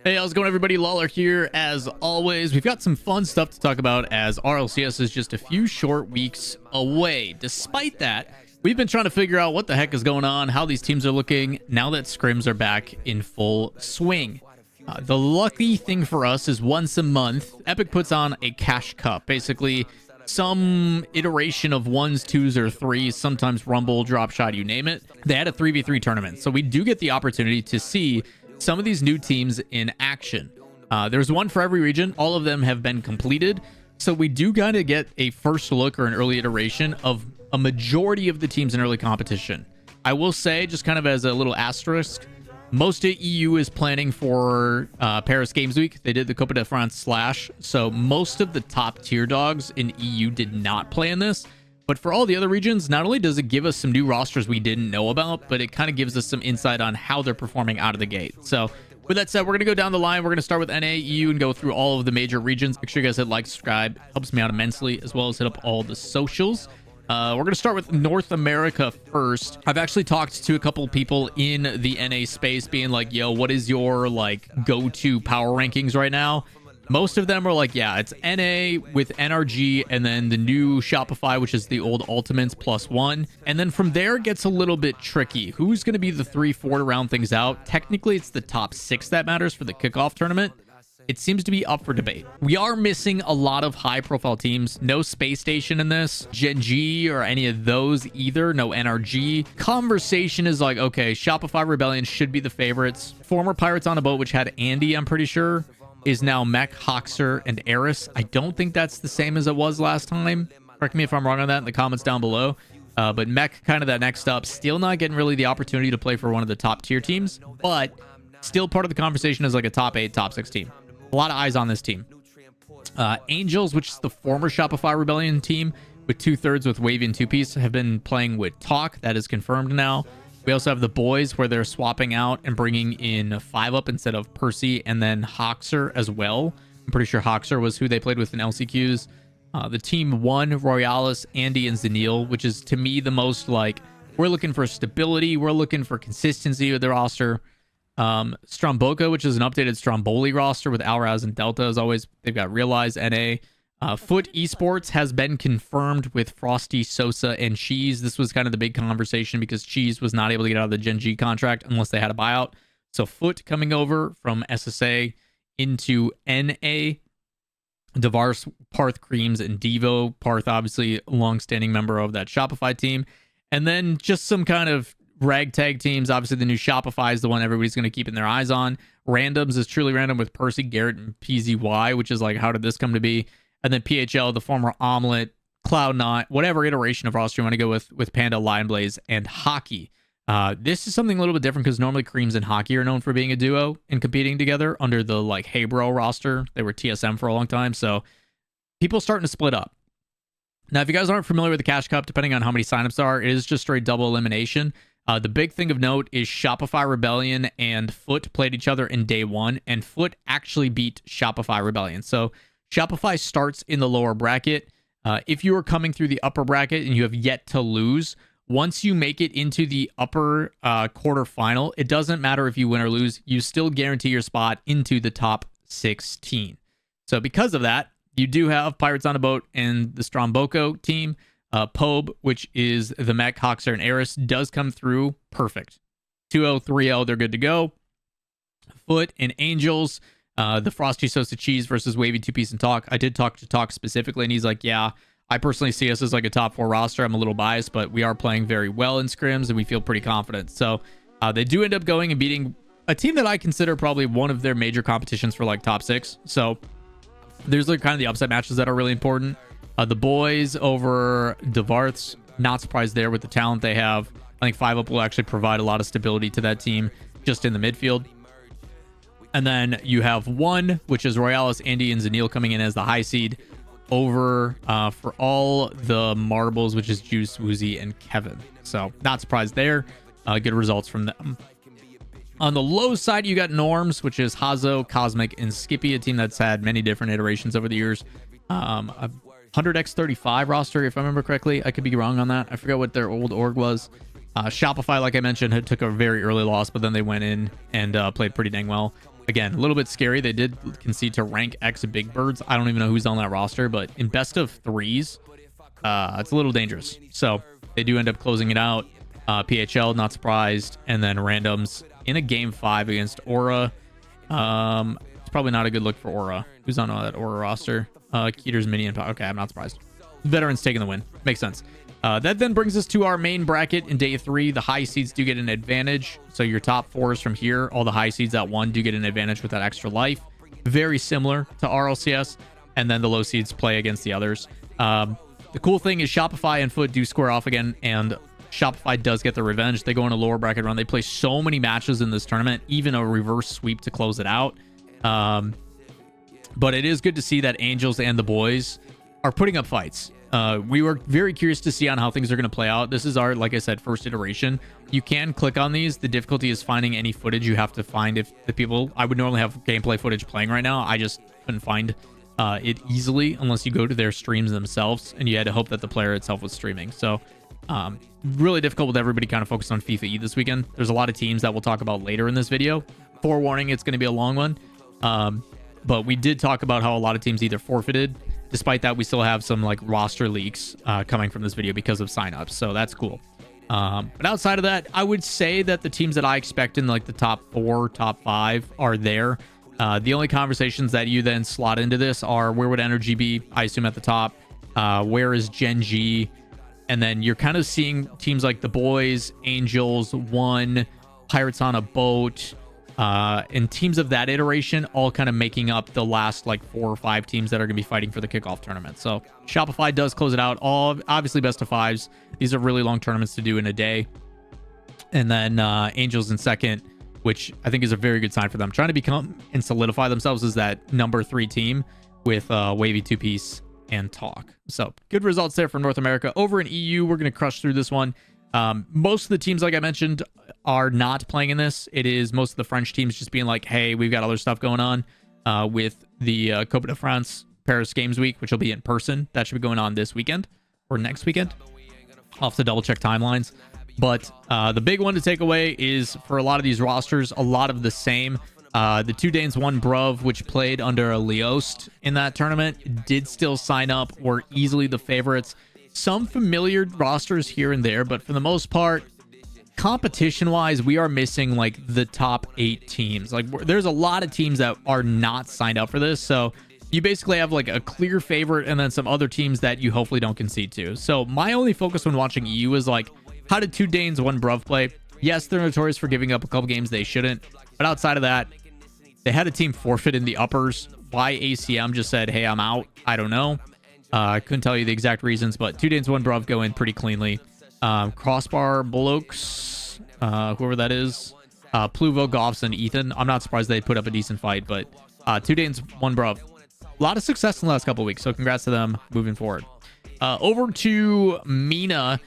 Hey, how's it going, everybody? Lawler here. As always, we've got some fun stuff to talk about as RLCS is just a few short weeks away. Despite that, we've been trying to figure out what the heck is going on, how these teams are looking now that scrims are back in full swing. The lucky thing for us is once a month, Epic puts on a cash cup, basically some iteration of 1s, 2s, or 3s, sometimes Rumble, Drop Shot, you name it. They had a 3v3 tournament, so we do get the opportunity to see some of these new teams in action. There's one for every region. All of them have been completed, so we do kind of get a first look or an early iteration of a majority of the teams in early competition. I will say, just kind of as a little asterisk, most of EU is planning for Paris Games Week. They did the Coupe de France /, so most of the top tier dogs in EU did not play in this. But for all the other regions, not only does it give us some new rosters we didn't know about, but it kind of gives us some insight on how they're performing out of the gate. So with that said, we're going to go down the line. We're going to start with NA, EU, and go through all of the major regions. Make sure you guys hit like, subscribe. Helps me out immensely, as well as hit up all the socials. We're going to start with North America first. I've actually talked to a couple people in the NA space being like, yo, what is your like go-to power rankings right now? Most of them are like, yeah, it's NA with NRG and then the new Shopify, which is the old Ultimates +1. And then from there, it gets a little bit tricky. Who's going to be the 3-4 to round things out? Technically, it's the top 6 that matters for the kickoff tournament. It seems to be up for debate. We are missing a lot of high-profile teams. No Space Station in this, Gen G or any of those either. No NRG. Conversation is like, okay, Shopify Rebellion should be the favorites. Former Pirates on a Boat, which had Andy, I'm pretty sure, is now Mech, Hoxer, and Eris. I don't think that's the same as it was last time. Correct me if I'm wrong on that in the comments down below. But Mech, kind of that next up, still not getting really the opportunity to play for one of the top tier teams, but still part of the conversation as like a top 8, top 6 team. A lot of eyes on this team. Angels, which is the former Shopify Rebellion team, with 2/3 with Wavy and 2-piece, have been playing with Talk. That is confirmed now. We also have the boys, where they're swapping out and bringing in 5-up instead of Percy, and then Hoxer as well. I'm pretty sure Hoxer was who they played with in LCQs. The team 1, Royalis, Andy, and Zanil, which is to me the most like, we're looking for stability, we're looking for consistency with the roster. Stromboka, which is an updated Stromboli roster with Alraz and Delta as always. They've got Realize, NA. Foot Esports has been confirmed with Frosty, Sosa, and Cheese. This was kind of the big conversation because Cheese was not able to get out of the Gen G contract unless they had a buyout. So Foot coming over from SSA into NA. Devars, Parth, Creams, and Devo. Parth, obviously, a long-standing member of that Shopify team. And then just some kind of ragtag teams. Obviously, the new Shopify is the one everybody's going to keep in their eyes on. Randoms is Truly Random with Percy, Garrett, and PZY, which is like, how did this come to be? And then PHL, the former Omelet, Cloud9, whatever iteration of roster you want to go with Panda, Lion Blaze, and Hockey. This is something a little bit different because normally Creams and Hockey are known for being a duo and competing together under the like Hey Bro roster. They were TSM for a long time, so people starting to split up. Now, if you guys aren't familiar with the Cash Cup, depending on how many signups are, it is just straight double elimination. The big thing of note is Shopify Rebellion and Foot played each other in day 1, and Foot actually beat Shopify Rebellion. So Shopify starts in the lower bracket. If you are coming through the upper bracket and you have yet to lose, once you make it into the upper quarterfinal, it doesn't matter if you win or lose. You still guarantee your spot into the top 16. So because of that, you do have Pirates on a Boat and the Stromboka team. Pobe, which is the Mech, Hoxer, and Eris, does come through perfect. 2-0, 3-0, they're good to go. Foot and Angels, the Frosty, Sosa, Cheese versus Wavy, 2-piece, and Talk. I did talk to Talk specifically, and he's like, yeah, I personally see us as like a top 4 roster. I'm a little biased, but we are playing very well in scrims, and we feel pretty confident. So they do end up going and beating a team that I consider probably one of their major competitions for like top 6. So there's like kind of the upset matches that are really important. The boys over Devarths, not surprised there with the talent they have. I think 5-up will actually provide a lot of stability to that team just in the midfield. And then you have 1, which is Royalis, Andy, and Zanil coming in as the high seed over for all the marbles, which is Juice, Woozy, and Kevin. So not surprised there. Good results from them. On the low side, you got Norms, which is Hazo, Cosmic, and Skippy, a team that's had many different iterations over the years. 100x35 roster, if I remember correctly. I could be wrong on that. I forgot what their old org was. Shopify, like I mentioned, took a very early loss, but then they went in and played pretty dang well. Again, a little bit scary. They did concede to rank X Big Birds. I don't even know who's on that roster, but in best of threes, it's a little dangerous. So they do end up closing it out. PHL, not surprised. And then randoms in a game 5 against Aura. It's probably not a good look for Aura. Who's on that Aura roster? Keter's Mini and okay, I'm not surprised. Veterans taking the win. Makes sense. That then brings us to our main bracket in day 3. The high seeds do get an advantage. So your top 4s from here, all the high seeds at 1 do get an advantage with that extra life. Very similar to RLCS. And then the low seeds play against the others. The cool thing is Shopify and Foot do square off again, and Shopify does get the revenge. They go in a lower bracket run. They play so many matches in this tournament, even a reverse sweep to close it out. But it is good to see that Angels and the boys are putting up fights. We were very curious to see on how things are going to play out. This is our, like I said, first iteration. You can click on these. The difficulty is finding any footage. You have to find if the people... I would normally have gameplay footage playing right now. I just couldn't find it easily unless you go to their streams themselves, and you had to hope that the player itself was streaming. So really difficult with everybody kind of focused on FIFA E this weekend. There's a lot of teams that we'll talk about later in this video. Forewarning, it's going to be a long one. But we did talk about how a lot of teams either forfeited. Despite that, we still have some like roster leaks coming from this video because of signups. So that's cool. But outside of that, I would say that the teams that I expect in like the top 4, top 5 are there. The only conversations that you then slot into this are where would Energy be? I assume at the top. Where is Gen G? And then you're kind of seeing teams like the boys, Angels, One, Pirates on a Boat, and teams of that iteration all kind of making up the last like 4 or 5 teams that are going to be fighting for the kickoff tournament. So Shopify does close it out. All obviously best of 5s. These are really long tournaments to do in a day. And then Angels in second, which I think is a very good sign for them. Trying to become and solidify themselves as that number 3 team with Wavy 2-piece and Talk. So good results there for North America. Over in EU, we're going to crush through this one. Most of the teams, like I mentioned, are not playing in this. It is most of the French teams just being like, hey, we've got other stuff going on with the Coupe de France Paris Games Week, which will be in person. That should be going on this weekend or next weekend. I'll have to double check timelines. But the big one to take away is for a lot of these rosters, a lot of the same. The 2 Danes, 1 Bruv, which played under a Leost in that tournament, did still sign up, were easily the favorites. Some familiar rosters here and there, but for the most part, competition-wise, we are missing like the top 8 teams. Like there's a lot of teams that are not signed up for this, so you basically have like a clear favorite and then some other teams that you hopefully don't concede to. So my only focus when watching EU is like, how did 2 Danes, 1 Bruv play? Yes, they're notorious for giving up a couple games they shouldn't, but outside of that, they had a team forfeit in the uppers. Why ACM just said, hey, I'm out, I don't know. I couldn't tell you the exact reasons, but 2 Danes, 1 Bruv go in pretty cleanly. Crossbar Blokes, whoever that is, Pluvo, Goffs, and Ethan. I'm not surprised they put up a decent fight, but 2 Danes, 1 Bruv. A lot of success in the last couple of weeks, so congrats to them moving forward. Over to MENA.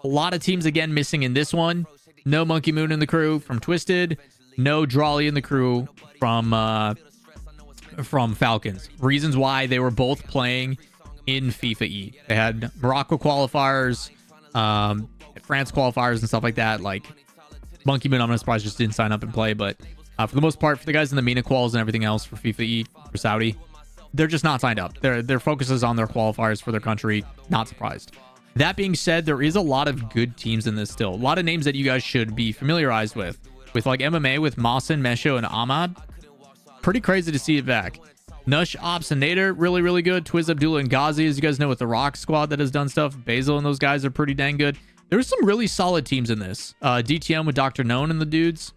A lot of teams, again, missing in this one. No Monkey Moon in the crew from Twisted. No Drawley in the crew from Falcons. Reasons why they were both playing in FIFA E. They had Morocco qualifiers, France qualifiers, and stuff like that. Like Monkey Moon, I'm not surprised just didn't sign up and play, but for the most part, for the guys in the MENA quals and everything else for FIFA E for Saudi, they're just not signed up. Their focus is on their qualifiers for their country. Not surprised. That being said, there is a lot of good teams in this still. A lot of names that you guys should be familiarized with like MMA, with Mawson, Mesho, and Ahmad. Pretty crazy to see it back. Nush, Ops, and Nader, really, really good. Twiz, Abdullah, and Ghazi, as you guys know, with the Rock squad that has done stuff. Basil and those guys are pretty dang good. There's some really solid teams in this. DTM with Dr. Known and the dudes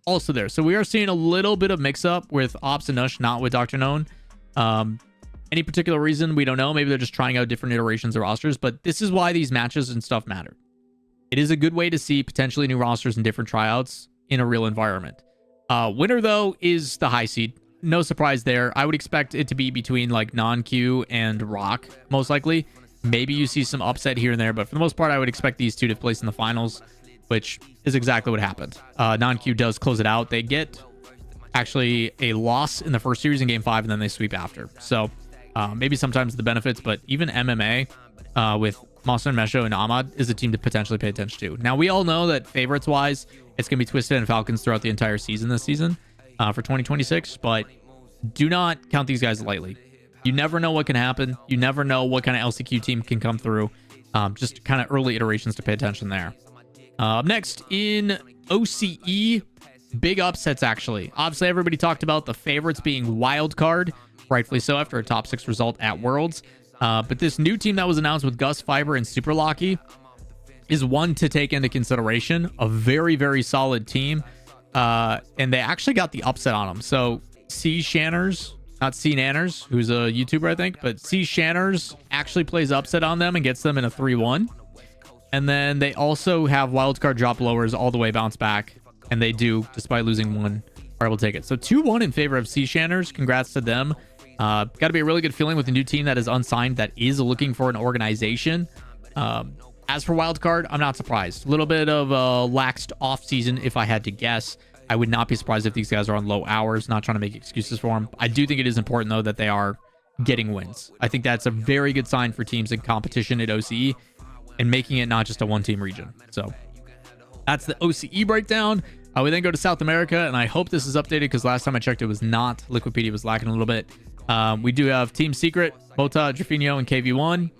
also there. So we are seeing a little bit of mix-up with Ops and Nush, not with Dr. Known. Any particular reason, we don't know. Maybe they're just trying out different iterations of rosters, but this is why these matches and stuff matter. It is a good way to see potentially new rosters and different tryouts in a real environment. Winner, though, is the high seed. No surprise there. I would expect it to be between like non-Q and Rock, most likely. Maybe you see some upset here and there, but for the most part, I would expect these two to place in the finals, which is exactly what happened. Non-Q does close it out. They get actually a loss in the first series in game 5, and then they sweep after. So maybe sometimes the benefits, but even MMA with Monster and Mesho and Ahmad is a team to potentially pay attention to. Now, we all know that favorites-wise, it's going to be Twisted and Falcons throughout the entire season this season. for 2026, but do not count these guys lightly. You never know what can happen. You never know what kind of LCQ team can come through. Just kind of early iterations to pay attention there. Up next in OCE, big upsets actually. Obviously, everybody talked about the favorites being Wildcard, rightfully so after a top 6 result at Worlds. But this new team that was announced with Gus Fiber and Super Locky is one to take into consideration. A very, very solid team. And they actually got the upset on them. So C Shanners, not C Nanners, who's a YouTuber, I think, but C Shanners actually plays upset on them and gets them in a 3-1. And then they also have wildcard drop lowers all the way bounce back. And they do, despite losing 1, are able to take it. So 2-1 in favor of Sea Shanners. Congrats to them. Got to be a really good feeling with a new team that is unsigned, that is looking for an organization. As for wildcard, I'm not surprised. A little bit of a laxed offseason, if I had to guess. I would not be surprised if these guys are on low hours, not trying to make excuses for them. I do think it is important, though, that they are getting wins. I think that's a very good sign for teams in competition at OCE and making it not just a one-team region. So that's the OCE breakdown. We then go to South America, and I hope this is updated because last time I checked, it was not. Liquipedia was lacking a little bit. We do have Team Secret, Bota, Drafinho, and KV1.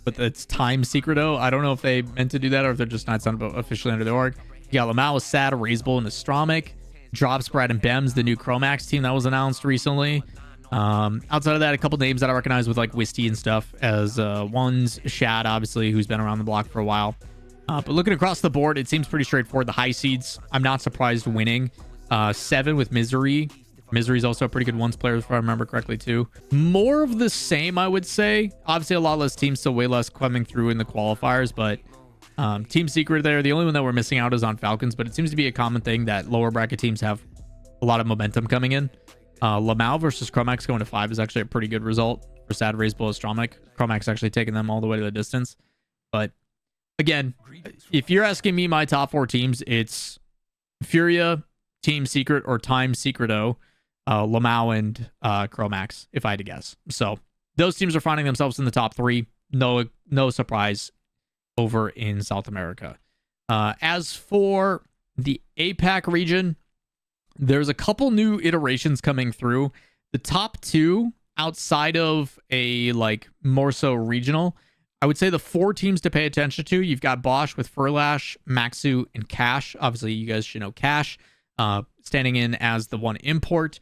But it's Time Secreto. I don't know if they meant to do that or if they're just not signed officially under the org. You got LAWL, Sad, Razebull, and Astromic. Drops, Brad, and Bems, the new Chromax team that was announced recently. Outside of that, a couple names that I recognize with like Wisty and stuff, as one's Shad, obviously, who's been around the block for a while. But looking across the board, it seems pretty straightforward. The high seeds, I'm not surprised winning. 7 with Misery. Misery's also a pretty good ones player, if I remember correctly, too. More of the same, I would say. Obviously, a lot less teams, so way less coming through in the qualifiers. But Team Secret there, the only one that we're missing out is on Falcons. But it seems to be a common thing that lower bracket teams have a lot of momentum coming in. LAWL versus Chromax going to 5 is actually a pretty good result for Sad, Razebull, Astromic. Chromax actually taking them all the way to the distance. But again, if you're asking me my top 4 teams, it's Furia, Team Secret, or Time Secreto, LAWL, and Chromax, if I had to guess. So those teams are finding themselves in the top 3. No surprise over in South America. As for the APAC region, there's a couple new iterations coming through. The top 2 outside of a like more so regional, I would say the 4 teams to pay attention to. You've got Bosch with Furlash, Maxu, and Cash. Obviously, you guys should know Cash, standing in as the one import.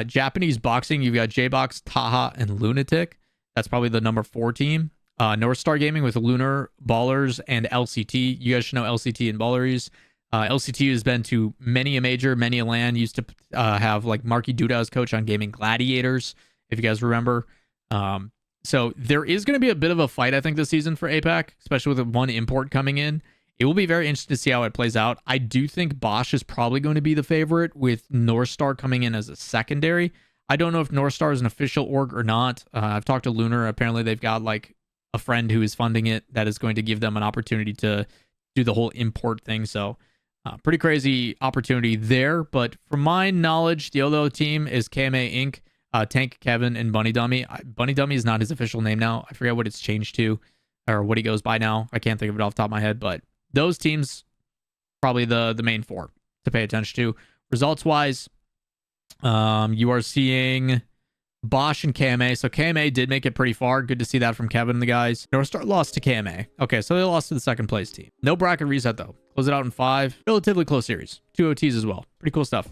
Japanese boxing, you've got J-Box, Taha, and Lunatic. That's probably the number 4 team. North Star Gaming with Lunar, Ballers, and LCT. You guys should know LCT and Balleries. LCT has been to many a major, many a LAN. Used to have like Marky Duda as coach on Gaming Gladiators, if you guys remember. So there is going to be a bit of a fight, I think, this season for APAC, especially with one import coming in. It will be very interesting to see how it plays out. I do think Bosch is probably going to be the favorite, with North Star coming in as a secondary. I don't know if North Star is an official org or not. I've talked to Lunar. Apparently, they've got like a friend who is funding it that is going to give them an opportunity to do the whole import thing. So pretty crazy opportunity there. But from my knowledge, the other team is KMA Inc., Tank, Kevin, and Bunny Dummy. Bunny Dummy is not his official name now. I forget what it's changed to or what he goes by now. I can't think of it off the top of my head, but those teams, probably the main 4 to pay attention to. Results-wise, you are seeing Bosch and KMA. So KMA did make it pretty far. Good to see that from Kevin and the guys. North Star lost to KMA. Okay, so they lost to the second place team. No bracket reset, though. Close it out in 5. Relatively close series. 2 OTs as well. Pretty cool stuff.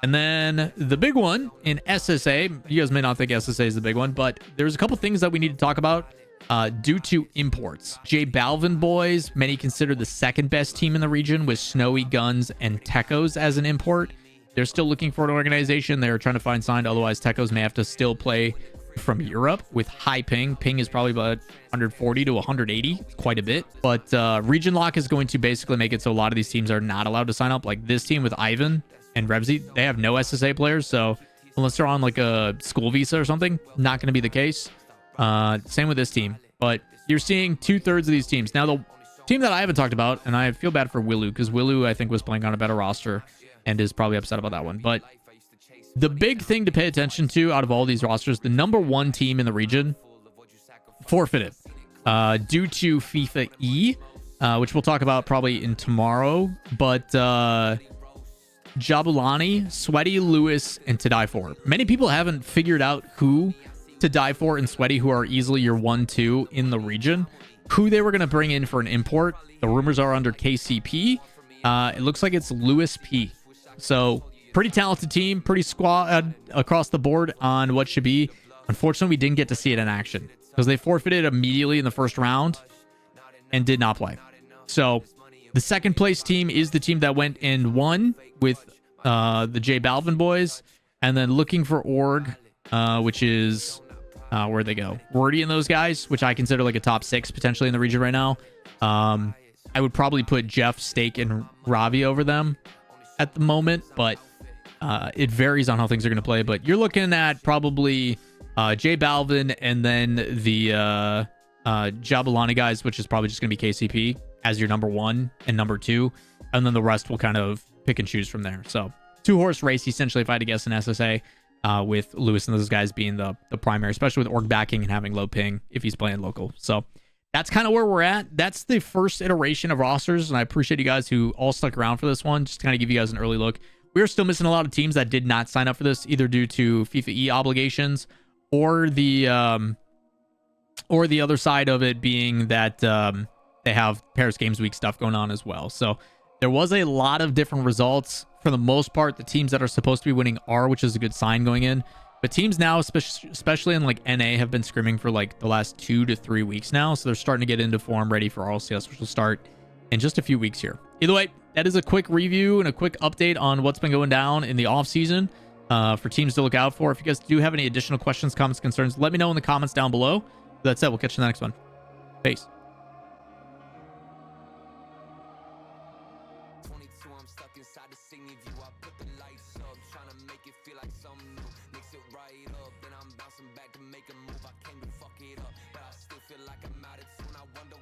And then the big one in SSA, you guys may not think SSA is the big one, but there's a couple things that we need to talk about due to imports. J Balvin boys, many consider the second best team in the region, with Snowy, Guns, and Tecos as an import. They're still looking for an organization. They're trying to find signed. Otherwise, Tecos may have to still play from Europe with high ping. Ping is probably about 140 to 180, quite a bit. But region lock is going to basically make it so a lot of these teams are not allowed to sign up. Like this team with Ivan and Revsy, they have no SSA players. So unless they're on like a school visa or something, not going to be the case. Same with this team. But you're seeing 2/3 of these teams. Now, the team that I haven't talked about, and I feel bad for Willu, because Willu, I think, was playing on a better roster and is probably upset about that one. But the big thing to pay attention to out of all these rosters, the number 1 team in the region forfeited due to FIFA E, which we'll talk about probably in tomorrow. But Jabulani, Sweaty, Lewis, and To Die For. Many people haven't figured out who To Die For and Sweaty, who are easily your 1-2 in the region, who they were going to bring in for an import. The rumors are under KCP. It looks like it's Lewis P. So pretty talented team, pretty squad across the board on what should be. Unfortunately, we didn't get to see it in action because they forfeited immediately in the first round and did not play. So the second place team is the team that went and won with the J Balvin boys, and then looking for Org, which is where'd they go? Wordy and those guys, which I consider like a top 6 potentially in the region right now. I would probably put Jeff, Steak, and Ravi over them at the moment, but it varies on how things are going to play. But you're looking at probably J Balvin and then the Jabulani guys, which is probably just going to be KCP as your number 1 and number 2, and then the rest will kind of pick and choose from there. So 2-horse race essentially, if I had to guess, in SSA, with Lewis and those guys being the primary, especially with Org backing and having low ping if he's playing local. So that's kind of where we're at. That's the first iteration of rosters, and I appreciate you guys who all stuck around for this one, just to kind of give you guys an early look. We're still missing a lot of teams that did not sign up for this, either due to FIFA E obligations or the other side of it being that they have Paris Games Week stuff going on as well. So there was a lot of different results. For the most part, the teams that are supposed to be winning are, which is a good sign going in. But teams now, especially in like NA, have been scrimming for like the last 2 to 3 weeks now. So they're starting to get into form, ready for RLCS, which will start in just a few weeks here. Either way, that is a quick review and a quick update on what's been going down in the off season for teams to look out for. If you guys do have any additional questions, comments, concerns, let me know in the comments down below. That's it. We'll catch you in the next one. Peace.